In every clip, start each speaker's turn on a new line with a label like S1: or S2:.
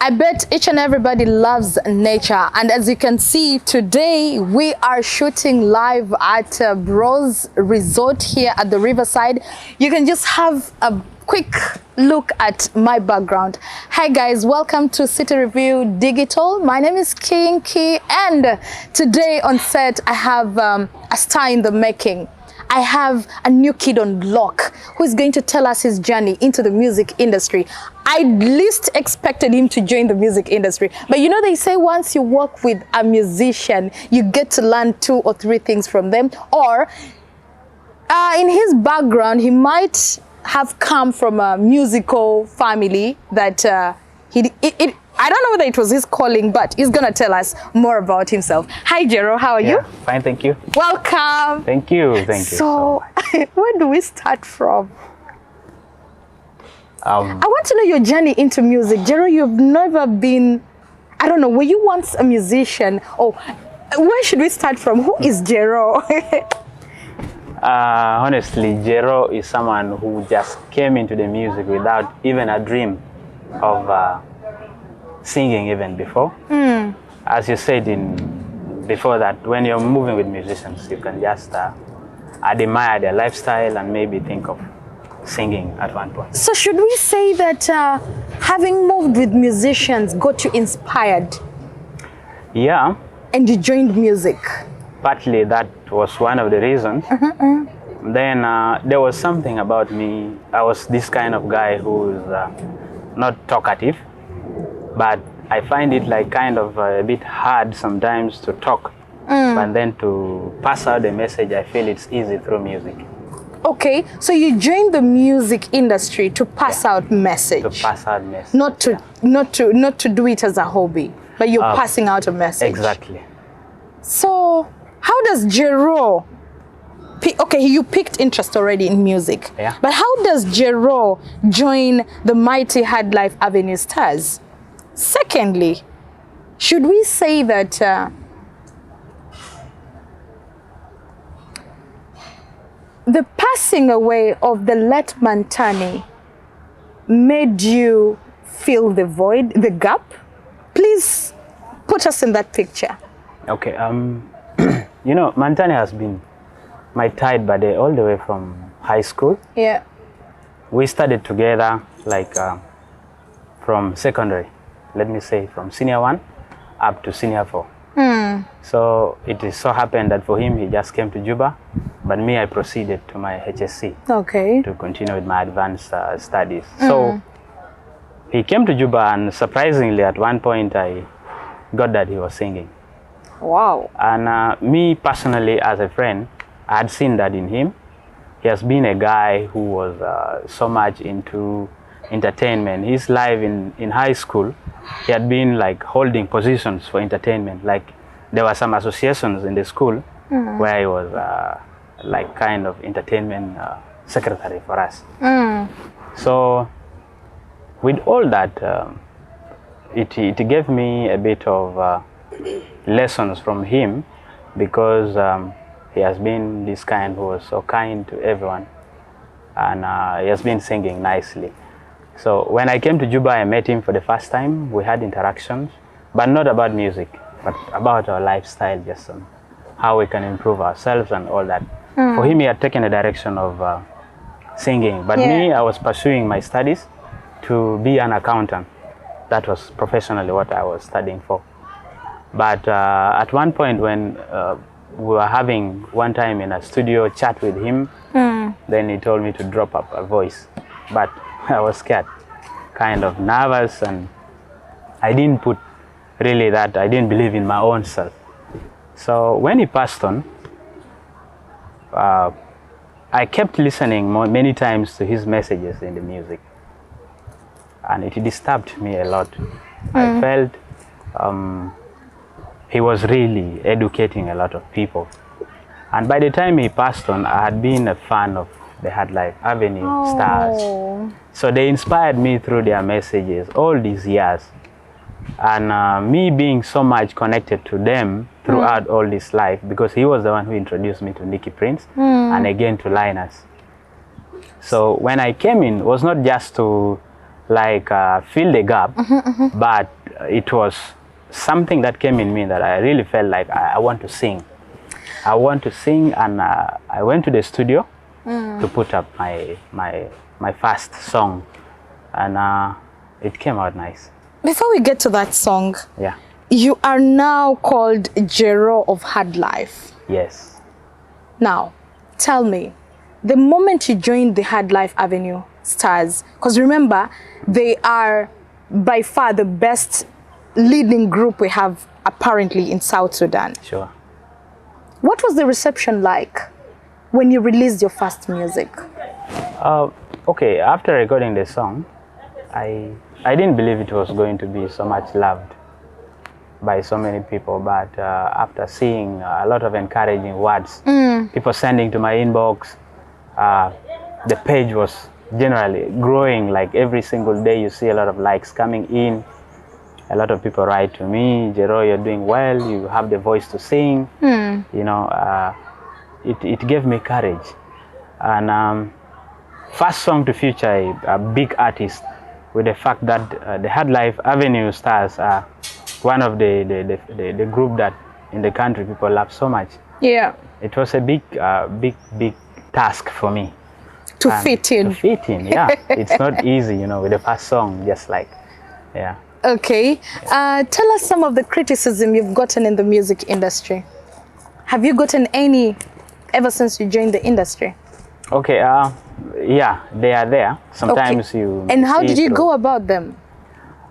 S1: I bet each and everybody loves nature, and as you can see today we are shooting live at Bros Resort here at the Riverside. You can just have a quick look at my background. Hi guys, welcome to City Review Digital. My name is Kinky, and today on set I have a star in the making. I have a new kid on block who is going to tell us his journey into the music industry. I least expected him to join the music industry. But you know, they say once you work with a musician, you get to learn 2 or 3 things from them. Or in his background, he might have come from a musical family that I don't know whether it was his calling, but he's going to tell us more about himself. Hi, Jero. How are you?
S2: Fine, thank you.
S1: Welcome.
S2: Thank you. Thank you.
S1: So where do we start from? I want to know your journey into music. Jero, you've never been, I don't know, were you once a musician? Or where should we start from? Who is Jero?
S2: Honestly, Jero is someone who just came into the music without even a dream of singing even before. As you said before that, when you're moving with musicians, you can just admire their lifestyle and maybe think of singing at one point.
S1: So should we say that having moved with musicians got you inspired?
S2: Yeah.
S1: And you joined music?
S2: Partly that was one of the reasons. Then there was something about me. I was this kind of guy who's not talkative, but I find it like kind of a bit hard sometimes to talk, but then to pass out the message, I feel it's easy through music. Okay,
S1: so you joined the music industry to pass out message.
S2: To pass out message.
S1: Not to do it as a hobby, but you're passing out a message.
S2: Exactly.
S1: So how does Jero, okay, you picked interest already in music, but how does Jero join the mighty Hardlife Avenue Stars? Secondly, should we say that the passing away of the late Mantani made you feel the void, the gap? Please put us in that picture.
S2: Okay, you know, Mantani has been my tight buddy all the way from high school.
S1: Yeah. We
S2: studied together like from secondary, let me say from senior 1 up to senior 4. So it is so happened that for him, he just came to Juba, but me, I proceeded to my HSC to continue with my advanced studies. So he came to Juba, and surprisingly, at one point, I got that he was singing.
S1: Wow.
S2: And me personally, as a friend, I had seen that in him. He has been a guy who was so much into entertainment. His life in high school, he had been like holding positions for entertainment. Like there were some associations in the school where he was like kind of entertainment secretary for us. So with all that, it gave me a bit of lessons from him, because he has been this kind who was so kind to everyone, and he has been singing nicely. So when I came to Juba, I met him for the first time. We had interactions, but not about music, but about our lifestyle, just how we can improve ourselves and all that. For him, he had taken a direction of singing, but me, I was pursuing my studies to be an accountant. That was professionally what I was studying for. But at one point when we were having one time in a studio chat with him, then he told me to drop up a voice. But I was scared, kind of nervous, and I didn't put really that, I didn't believe in my own self. So when he passed on, I kept listening many times to his messages in the music, and it disturbed me a lot. I felt he was really educating a lot of people. And by the time he passed on, I had been a fan of the Hardlife Avenue Stars. So they inspired me through their messages all these years. And me being so much connected to them throughout all this life, because he was the one who introduced me to Nicky Prince and again to Linus. So when I came in, it was not just to like fill the gap, but it was something that came in me that I really felt like I want to sing. I want to sing, and I went to the studio to put up my first song, and it came out nice.
S1: Before we get to that song,
S2: Yeah.
S1: you are now called Jero of Hardlife.
S2: Yes.
S1: Now, tell me, the moment you joined the Hardlife Avenue Stars, because remember, they are by far the best leading group we have apparently in South Sudan.
S2: Sure.
S1: What was the reception like when you released your first music?
S2: Okay, after recording the song, I didn't believe it was going to be so much loved by so many people, but after seeing a lot of encouraging words, people sending to my inbox, the page was generally growing. Like every single day you see a lot of likes coming in. A lot of people write to me, Jero, you're doing well, you have the voice to sing. You know, it gave me courage. And first song to feature a big artist, with the fact that the Hardlife Avenue Stars are one of the group that in the country people love so much.
S1: Yeah.
S2: It was a big task for me.
S1: To fit in.
S2: To fit in, yeah. It's not easy, you know, with the first song, just like, yeah.
S1: Okay. Tell us some of the criticism you've gotten in the music industry. Have you gotten any ever since you joined the industry?
S2: Okay, yeah, they are there. Sometimes you...
S1: And how did you go about them?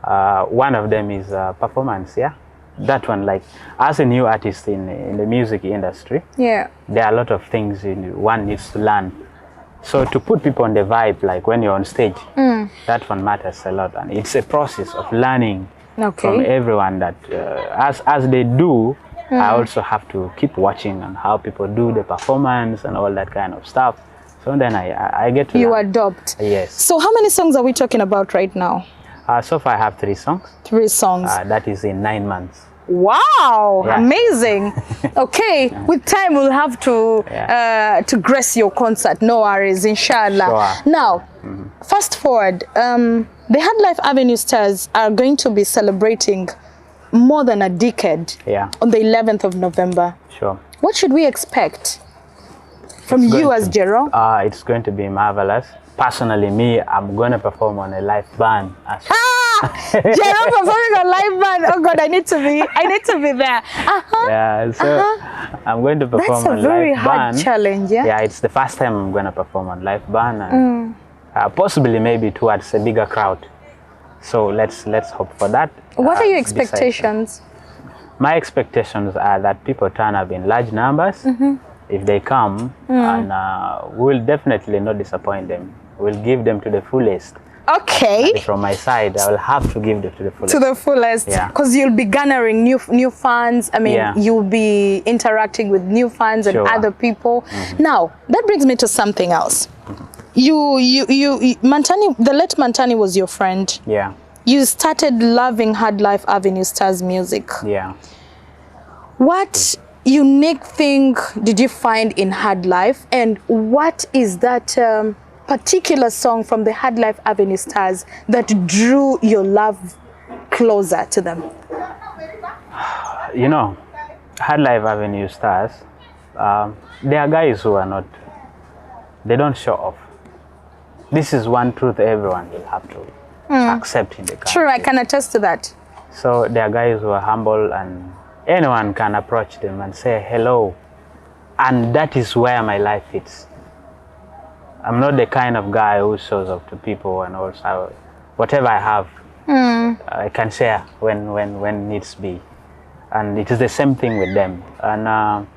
S2: One of them is performance, yeah. That one, like, as a new artist in the music industry,
S1: yeah,
S2: there are a lot of things one needs to learn. So to put people on the vibe, like when you're on stage, that one matters a lot. And it's a process of learning from everyone that, as they do, I also have to keep watching on how people do the performance and all that kind of stuff. So then I get to
S1: You
S2: learn.
S1: adopt.
S2: Yes.
S1: So how many songs are we talking about right now?
S2: So far I have 3 songs.
S1: 3 songs.
S2: That is in 9 months.
S1: Wow,
S2: Yeah.
S1: amazing. Okay, with time we'll have to grace your concert. No worries, inshallah.
S2: Sure.
S1: Now, fast forward, the Hardlife Avenue Stars are going to be celebrating more than a decade on the 11th of November.
S2: Sure.
S1: What should we expect from you as Jero?
S2: It's going to be marvelous. Personally, me, I'm going to perform on a live band.
S1: Jero performing on live band. Oh God, I need to be there.
S2: Yeah, so I'm going to perform on live band.
S1: That's a very hard challenge, yeah?
S2: Yeah, it's the first time I'm going to perform on live band, and possibly maybe towards a bigger crowd. So let's hope for that.
S1: What are your expectations?
S2: My expectations are that people turn up in large numbers. If they come, and we'll definitely not disappoint them. We'll give them to the fullest.
S1: Okay.
S2: And from my side, I will have to give them to the fullest.
S1: To the fullest. Because you'll be garnering new fans. I mean, you'll be interacting with new fans and other people. Now, that brings me to something else. Mantani, the late Mantani was your friend.
S2: Yeah.
S1: You started loving Hardlife Avenue Stars music.
S2: Yeah.
S1: What unique thing did you find in Hardlife, and what is that particular song from the Hardlife Avenue Stars that drew your love closer to them?
S2: You know, Hardlife Avenue Stars, they are guys who are not, they don't show off. This is one truth everyone will have to accept in the country.
S1: True, I can attest to that.
S2: So they are guys who are humble, and anyone can approach them and say hello. And that is where my life fits. I'm not the kind of guy who shows up to people, and also whatever I have, I can share when needs be. And it is the same thing with them. And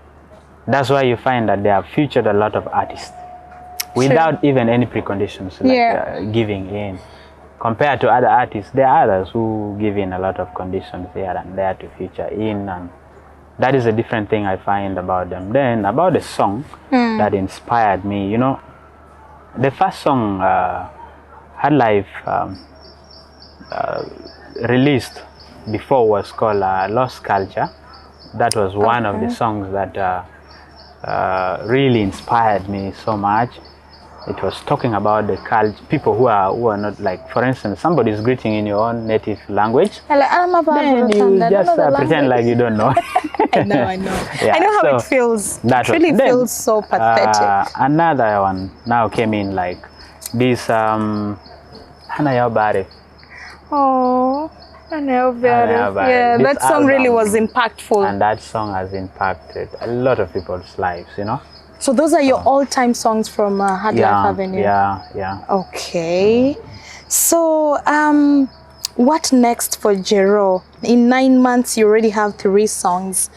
S2: that's why you find that they have featured a lot of artists without even any preconditions, like giving in. Compared to other artists, there are others who give in a lot of conditions here and there to feature in, and that is a different thing I find about them. Then about the song that inspired me, you know, the first song Hardlife released before was called Lost Culture. That was one of the songs that really inspired me so much. It was talking about the people who are not, like, for instance, somebody is greeting in your own native language. Then you just pretend like you don't know.
S1: I know.
S2: Yeah,
S1: I know how
S2: so
S1: it feels.
S2: That
S1: It really
S2: then,
S1: feels so pathetic.
S2: Another one now came in, like this Hana Yabare.
S1: Oh, I know better. Yeah,
S2: This
S1: that song really
S2: album,
S1: was impactful.
S2: And that song has impacted a lot of people's lives, you know.
S1: So those are your all-time songs from Hardlife Avenue?
S2: Yeah.
S1: Okay. So what next for Jero? In 9 months, you already have 3 songs.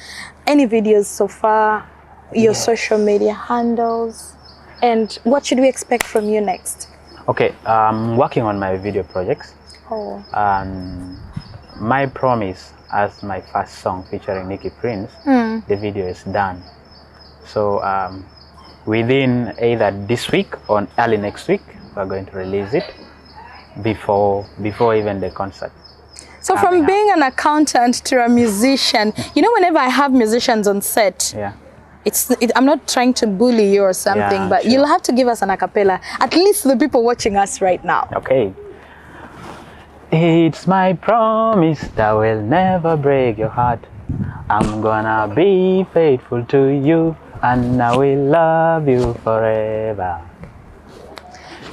S1: Any videos so far? Your social media handles? And what should we expect from you next?
S2: Okay, I'm working on my video projects.
S1: Oh.
S2: My Promise, as my first song featuring Nikki Prince, the video is done. So within either this week or early next week, we're going to release it before even the concert.
S1: So from being an accountant to a musician, you know, whenever I have musicians on set, I'm not trying to bully you or something, but you'll have to give us an a cappella, at least the people watching us right now.
S2: Okay. It's my promise that will never break your heart. I'm gonna be faithful to you, and I will love you forever.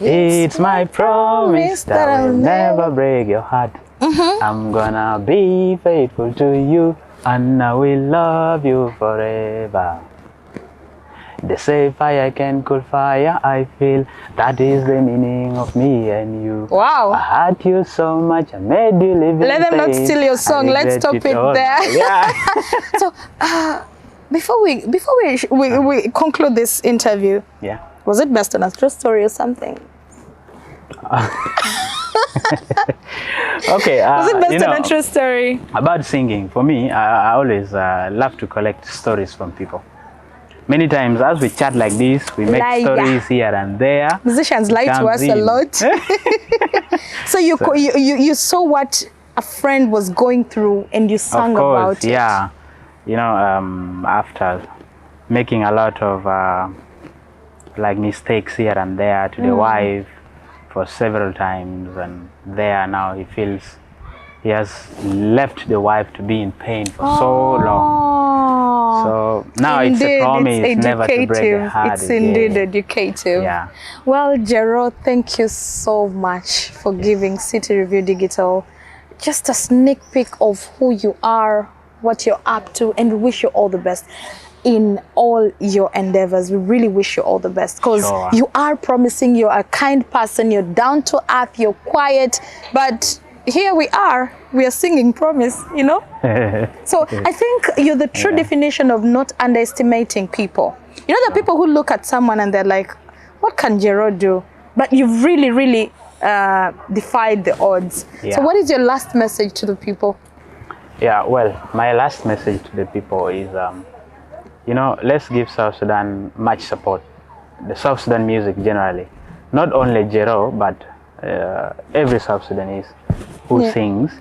S2: It's my promise that will never break your heart. I'm gonna be faithful to you, and I will love you forever. They say fire can cool fire, I feel that is the meaning of me and you.
S1: Wow.
S2: I hurt you so much, I made you live in pain.
S1: Let them not steal your song, let's stop it there.
S2: Yeah.
S1: So, before we conclude this interview, was it based on a true story or something?
S2: Okay.
S1: Was it based on a true story?
S2: About singing, for me, I always love to collect stories from people. Many times, as we chat like this, we make stories here and there.
S1: Musicians lie to us a lot. So you saw what a friend was going through and you sang about it.
S2: Yeah. You know, after making a lot of like mistakes here and there to the wife for several times, and there now he feels he has left the wife to be in pain for so long. So now
S1: indeed,
S2: it's a promise never to break the heart.
S1: It's indeed educative.
S2: Yeah.
S1: Well, Jero, thank you so much for giving City Review Digital just a sneak peek of who you are, what you're up to, and we wish you all the best in all your endeavors. We really wish you all the best, because you are promising, you're a kind person, you're down to earth, you're quiet, but here we are singing promise, you know. So I think you're the true definition of not underestimating people. You know, the people who look at someone and they're like, what can Gerald do? But you've really defied the odds. So what is your last message to the people?
S2: Yeah, well, my last message to the people is, you know, let's give South Sudan much support. The South Sudan music generally, not only Jero, but every South Sudanese who sings.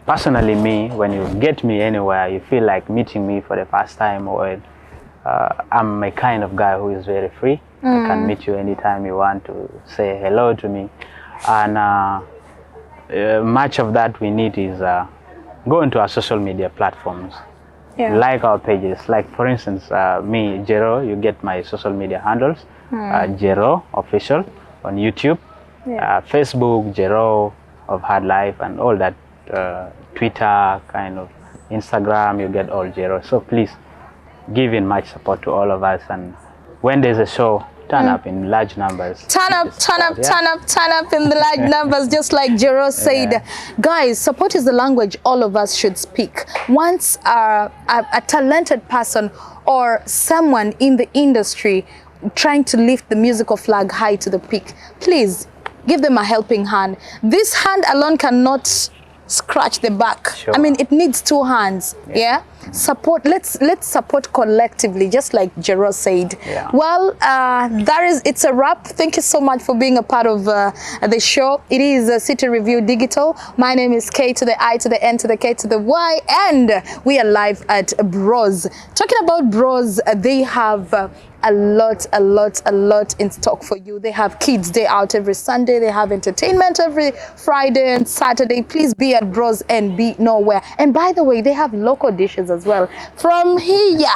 S2: Personally, me, when you get me anywhere, you feel like meeting me for the first time, or I'm a kind of guy who is very free. I can meet you anytime you want to say hello to me. And much of that we need is go into our social media platforms. Like our pages. Like, for instance, me, Jero, you get my social media handles. Jero Official on YouTube, Facebook, Jero of Hardlife, and all that, Twitter, kind of Instagram, you get all Jero. So please give in much support to all of us, and when there's a show, turn up in large numbers. Turn up
S1: in the large numbers, just like Jero said. Guys, support is the language all of us should speak. Once a talented person or someone in the industry trying to lift the musical flag high to the peak, please give them a helping hand. This hand alone cannot scratch the back. I mean, it needs 2 hands. support. Let's support collectively, just like Jero said.
S2: Yeah.
S1: Well, it's a wrap. Thank you so much for being a part of the show. It is City Review Digital. My name is K to the I to the N to the K to the Y, and we are live at Bros. Talking about Bros, they have a lot in stock for you. They have kids day out every Sunday. They have entertainment every Friday and Saturday. Please be at Bros and be nowhere. And by the way, they have local dishes as well from here.